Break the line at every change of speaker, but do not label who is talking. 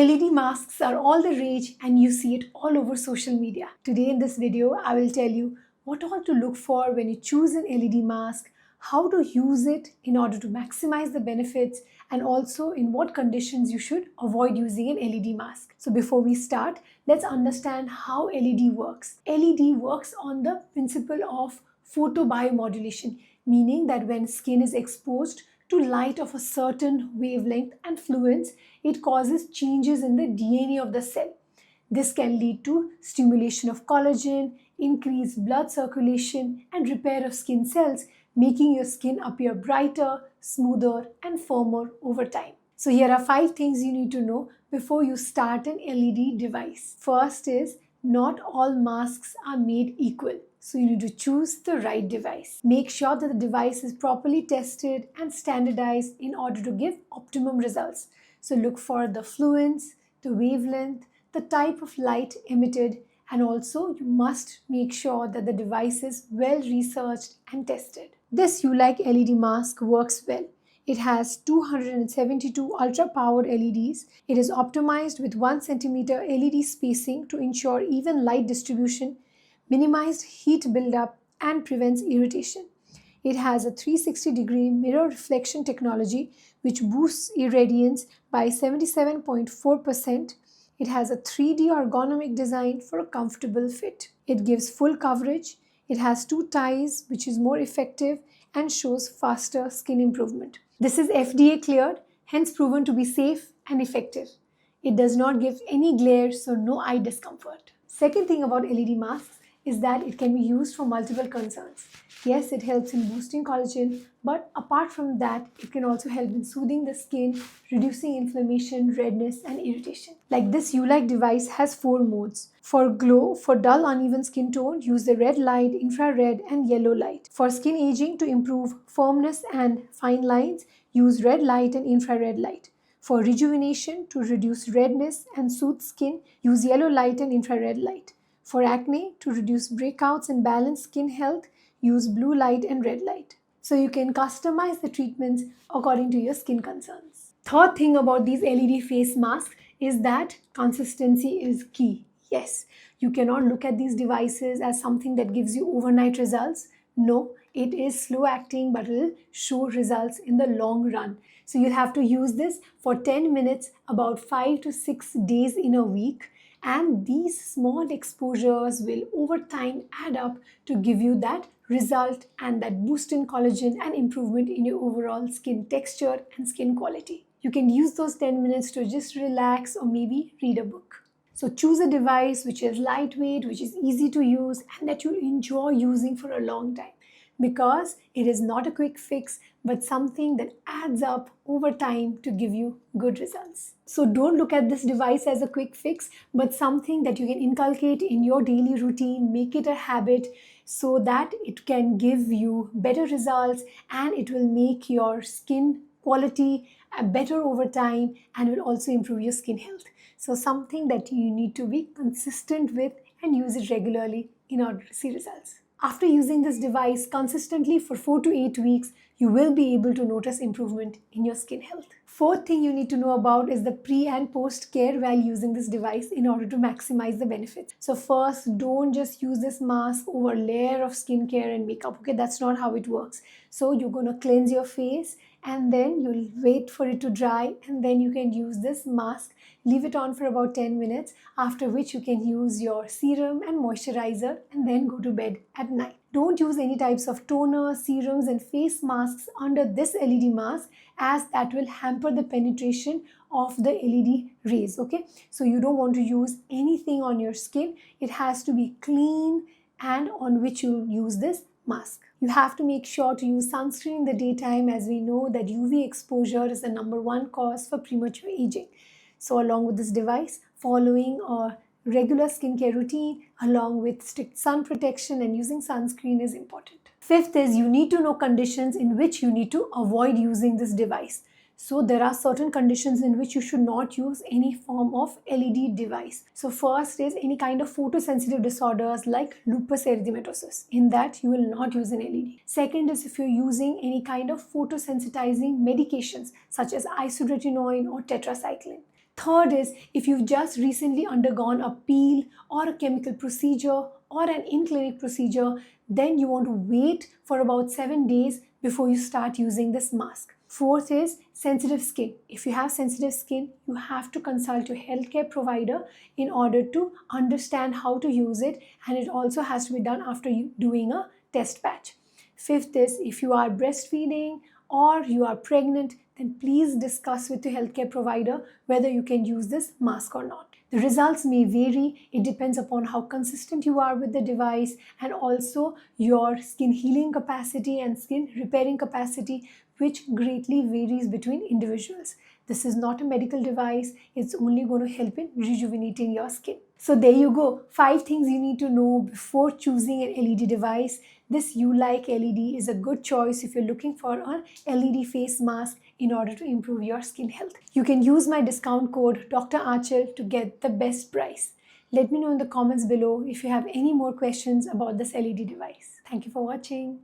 LED masks are all the rage and you see it all over social media. Today in this video, I will tell you what all to look for when you choose an LED mask, how to use it in order to maximize the benefits, and also in what conditions you should avoid using an LED mask. So before we start, let's understand how LED works. LED works on the principle of photobiomodulation, meaning that when skin is exposed to light of a certain wavelength and fluence, it causes changes in the DNA of the cell. This can lead to stimulation of collagen, increased blood circulation, and repair of skin cells, making your skin appear brighter, smoother, and firmer over time. So here are 5 things you need to know before you start an LED device. First is, not all masks are made equal. So you need to choose the right device. Make sure that the device is properly tested and standardized in order to give optimum results. So look for the fluence, the wavelength, the type of light emitted, and also you must make sure that the device is well researched and tested. This Ulike LED mask works well. It has 272 ultra-powered LEDs. It is optimized with 1 centimeter LED spacing to ensure even light distribution, minimized heat buildup, and prevents irritation. It has a 360-degree mirror reflection technology which boosts irradiance by 77.4%. It has a 3D ergonomic design for a comfortable fit. It gives full coverage. It has 2 ties, which is more effective and shows faster skin improvement. This is FDA cleared, hence proven to be safe and effective. It does not give any glare, so no eye discomfort. Second thing about LED masks is that it can be used for multiple concerns. Yes, it helps in boosting collagen, but apart from that, it can also help in soothing the skin, reducing inflammation, redness, and irritation. Like this Ulike device has 4 modes. For glow, for dull uneven skin tone, use the red light, infrared, and yellow light. For skin aging, to improve firmness and fine lines, use red light and infrared light. For rejuvenation, to reduce redness and soothe skin, use yellow light and infrared light. For acne, to reduce breakouts and balance skin health, use blue light and red light. So you can customize the treatments according to your skin concerns. Third thing about these LED face masks is that consistency is key. Yes, you cannot look at these devices as something that gives you overnight results. No, it is slow acting, but it will show results in the long run. So you'll have to use this for 10 minutes, about 5 to 6 days in a week. And these small exposures will over time add up to give you that result and that boost in collagen and improvement in your overall skin texture and skin quality. You can use those 10 minutes to just relax or maybe read a book. So choose a device which is lightweight, which is easy to use, and that you enjoy using for a long time, because it is not a quick fix, but something that adds up over time to give you good results. So don't look at this device as a quick fix, but something that you can inculcate in your daily routine, make it a habit so that it can give you better results and it will make your skin quality better over time and will also improve your skin health. So something that you need to be consistent with and use it regularly in order to see results. After using this device consistently for 4 to 8 weeks, you will be able to notice improvement in your skin health. Fourth thing you need to know about is the pre and post care while using this device in order to maximize the benefits. So first, don't just use this mask over a layer of skincare and makeup. Okay, that's not how it works. So you're going to cleanse your face and then you'll wait for it to dry, and then you can use this mask. Leave it on for about 10 minutes, after which you can use your serum and moisturizer and then go to bed at night. Don't use any types of toner, serums, and face masks under this LED mask, as that will hamper the penetration of the LED rays. Okay, so you don't want to use anything on your skin. It has to be clean and on which you use this mask. You have to make sure to use sunscreen in the daytime, as we know that UV exposure is the #1 cause for premature aging. So along with this device, following a regular skincare routine along with strict sun protection and using sunscreen is important. Fifth is, you need to know conditions in which you need to avoid using this device. So there are certain conditions in which you should not use any form of LED device. So first is any kind of photosensitive disorders like lupus erythematosus. In that, you will not use an LED. Second is if you're using any kind of photosensitizing medications such as isotretinoin or tetracycline. Third is if you've just recently undergone a peel or a chemical procedure or an in-clinic procedure, then you want to wait for about 7 days before you start using this mask. Fourth is sensitive skin. If you have sensitive skin, you have to consult your healthcare provider in order to understand how to use it, and it also has to be done after you doing a test patch. Fifth is if you are breastfeeding or you are pregnant, then please discuss with your healthcare provider whether you can use this mask or not. The results may vary. It depends upon how consistent you are with the device and also your skin healing capacity and skin repairing capacity, which greatly varies between individuals. This is not a medical device. It's only going to help in rejuvenating your skin. So there you go. 5 things you need to know before choosing an LED device. This YouLike LED is a good choice if you're looking for an LED face mask in order to improve your skin health. You can use my discount code Dr. Aanchal to get the best price. Let me know in the comments below if you have any more questions about this LED device. Thank you for watching.